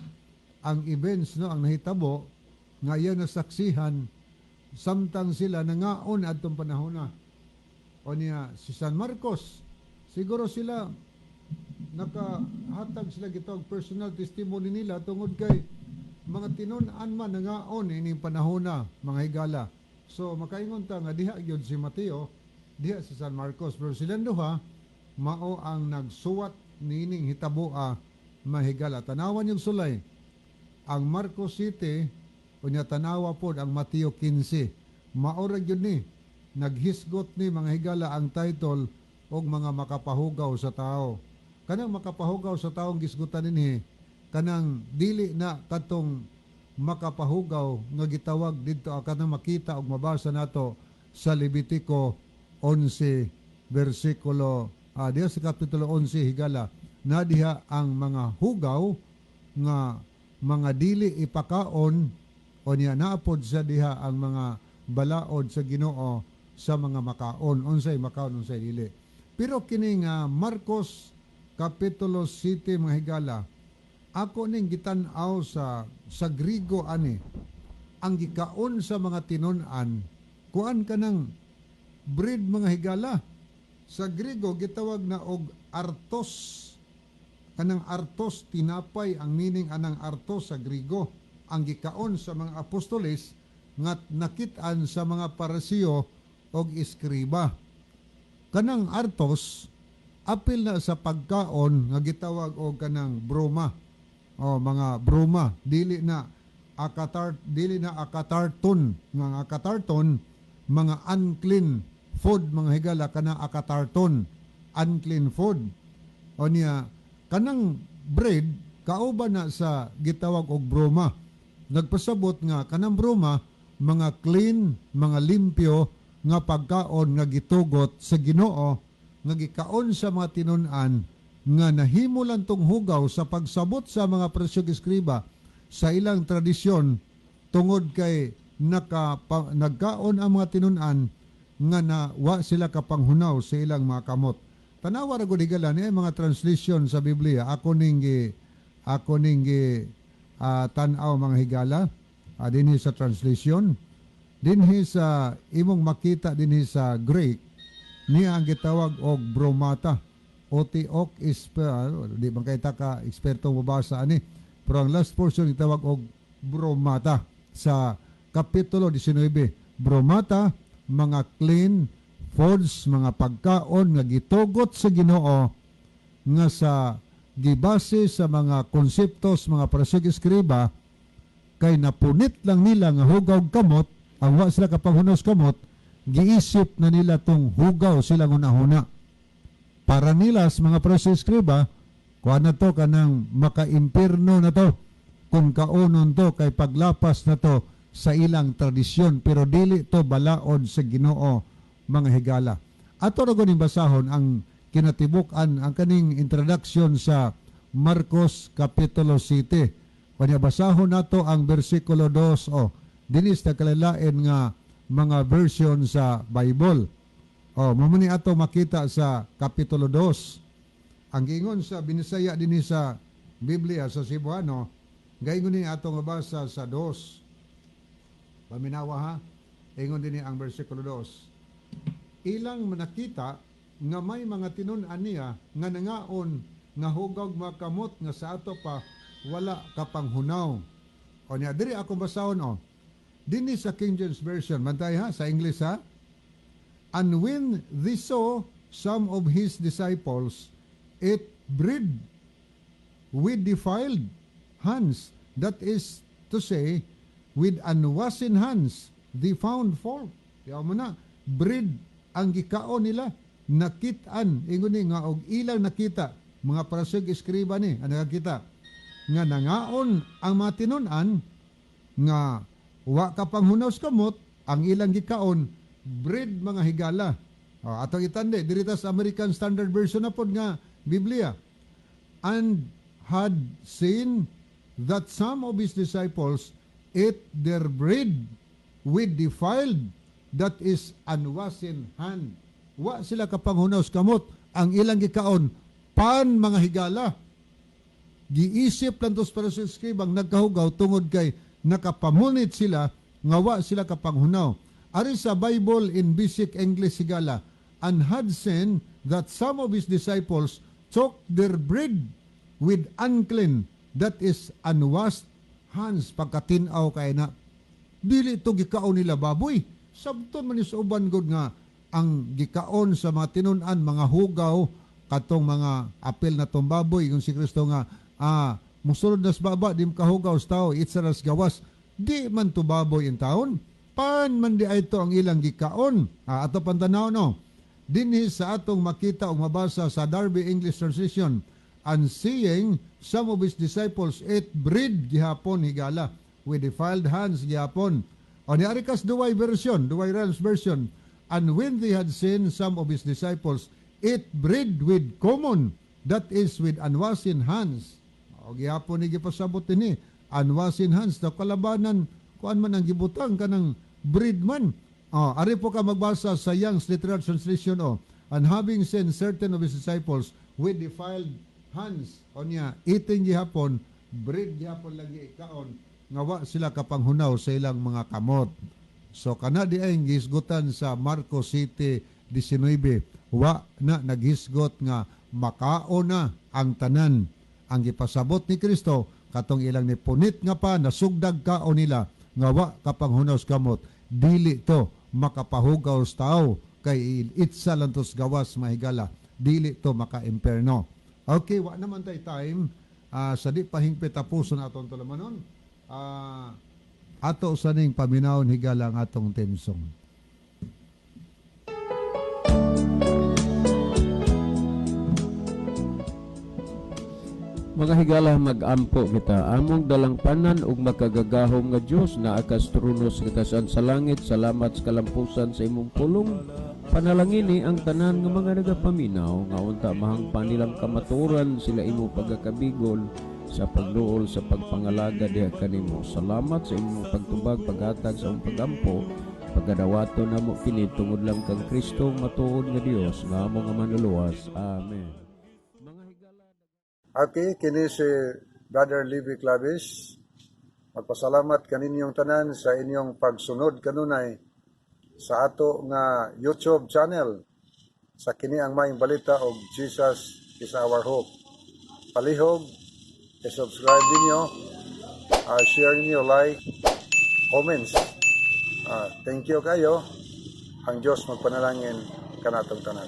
Speaker 2: ang events no ang nahitabo nga iya nasaksihan samtang sila nangaon adtong panahona. O niya si San Marcos siguro sila nakahatag sila gitawag personal testimony nila tungod kay mga tinun-an man nangaon ining panahon na mga higala. So makaingon ta nga diha gyud si Mateo, diha si San Marcos, pero silang duha mao ang nagsuwat nining hitabo mahigala. Tanawan yung sulay. Ang Marcos City, unya tanawa pod ang Mateo 15. Maora gyud ni naghisgot ni mga higala ang title og mga makapahugaw sa tao. Kanang makapahugaw sa taong gisgutan dinhi, kanang dili na katong makapahugaw nga gitawag didto kanang makita og mabasa nato sa Levitico 11 versikulo diha sa kapitulo 11 higala na diha ang mga hugaw nga mga dili ipakaon o niya naapod sa diha ang mga balaod sa Ginoo sa mga makaon unsay makaon unsay dili. Pero kining Marcos kapitulo 7 mga higala, ako ning gitan-aw sa Grigo ani ang gikaon sa mga tinun-an kuan kanang bread mga higala. Sa Grigo gitawag na og artos. Kanang artos tinapay ang meaning anang artos sa Grigo. Ang gikaon sa mga apostoles nga nakit-an sa mga parisiyo og iskriba. Kanang artos apil na sa pagkaon nga gitawag og kanang broma. Mga broma dili na akatarton, mga akatarton mga unclean food mga higala kanang akatarton unclean food. O niya kanang bread kauban na sa gitawag og broma. Nagpasabot nga kanang broma mga clean, mga limpyo nga pagkaon nga gitugot sa Ginoo nga gikaon sa mga tinun-an nga nahimo lang tong hugaw sa pagsabot sa mga presyog eskriba sa ilang tradisyon tungod kay nagkaon ang mga tinun-an nga wa sila kapanghunaw sa ilang mga kamot. Tanawa ra gud higala ni mga translation sa Biblia ako ning tan-aw mga higala dinhi sa translation dinhi sa imong makita dinhi sa Greek niya ang gitawag og bromata. Otiok is di man kay ta ka eksperto mabasa ani, pero ang last portion gitawag og bromata sa kapitulo 19. Bromata mga clean foods, mga pagkaon nga gitugot sa Ginoo nga sa gibase sa mga konseptos mga parasig eskriba kay napunit lang nila nga hugaw kamot, ang wa sila kapanghunos kamot, giisip na nila tong hugaw sila una-una. Para nila sa mga preseskriba, kuha na to kanang maka-impirno na to, kung kaunon to kay paglapas na to sa ilang tradisyon, pero dili to balaod sa Ginoo mga higala. Ato ra guning basahon ang kinatibuk-an ang kaning introduction sa Marcos Kapitulo 7. Kanya basahon nato ang versikulo 2. Dinis na kalalain nga mga version sa Bible. Mamuni ato makita sa Kapitulo 2. Ang giingon sa binisaya din sa Biblia sa Cebuano, gaingon ni ato nga basa sa 2. Paminawa ha. Ingon din ang versikulo 2. Ilang manakita nga may mga tinun-an niya nga nangaon nga hugag makamot nga sa ato pa wala kapanghunaw. O niya diri akong basahon Dinhi sa King James Version, bantay ha, sa English ha. And when they saw some of his disciples eat bread with defiled hands, that is to say, with unwashen hands, they found fault. Yaw mo na, bread ang gikaon nila, nakitaan, ingon ni nga, og ilang nakita, mga parasig eskriba ni, ang nakakita, nga nangaon ang mga tinun-an, nga wa kapanghunaw sa kamot, ang ilang gikaon, bread mga higala. Atong itande, dirita sa American Standard Version na po nga Biblia. And had seen that some of his disciples ate their bread with defiled, that is unwashen hand. Wa sila kapanghunaw sa kamot, ang ilang gikaon, pan mga higala. Giisip lang tos para sa eskribang nagkahugaw tungod kay nakapamunit sila nga wa sila kapanghunaw. Ari sa Bible in Basic English higala, and had seen that some of his disciples took their bread with unclean, that is unwashed Hans pagkatinaw kay na dili ito gikaon nila baboy. Sabton man ni sa uban gud nga ang gikaon sa mga tinun-an mga hugaw katong mga apil na tong baboy kung si Kristo nga musulod nas baba di makahugaw sa tao itsaras gawas di man to baboy in taon pan man di ito ang ilang gikaon. Ato pantanaw no dinhi sa atong makita o mabasa sa Darby English Translation, and seeing some of his disciples ate bread gihapon higala with defiled hands gihapon. O ni Arikas Duway Realms version, and when they had seen some of his disciples eat bread with common, that is with unwashen hands. O gihapon ni gipasabot ni unwashen hands daw kalabanan kuan man ang gibutang kanang bread man. Ari po ka magbasa sa Young's Literal Translation and having seen certain of his disciples with defiled hands o niya eating gihapon bread gihapon lagi ikaon nga wa sila kapanghunaw sa ilang mga kamot. So kana di ay gisgutan sa Marcos 7:19 wa na naghisgot nga makaon na ang tanan. Ang gipasabot ni Kristo katong ilang ni punit nga pa nasugdag kaon nila nga wa kapanghunaw sa kamot dili to makapahugaw sa tao kay itsa lang tos gawas mahigala dili to maka-imperno. Okay, wa naman tay time sa di pahingpit tapuson atong tulamanon. Ato sa ning paminawon higala ang atong theme song.
Speaker 1: Mga higala mag-ampo kita, among dalang panan ug makagagahom nga Dios na akas tronos kita sa langit. Salamat sa kalampusan sa imong pulong. Panalangini ang tanan nga mga nagapaminaw nga unta mahangpan nilang kamaturan sila imo pagakabigol sa pagluol sa pagpangalaga diha kanimo. Salamat sa imong pagtubag paghatag sa imong pagampo. Pagadawato namo kini tungod lang kang Kristo matuod nga Dios nga among nga manuluwas. Amen.
Speaker 3: Okay, kini si Brother Levi Clavis. Magpasalamat kaninyong tanan sa inyong pagsunod kanunay sa ato nga YouTube channel sa kini ang maing balita og Jesus is our hope. Palihog, i-subscribe ninyo, share ninyo, like, comments. Thank you kayo. Ang Diyos magpanalangin kanatong tanan.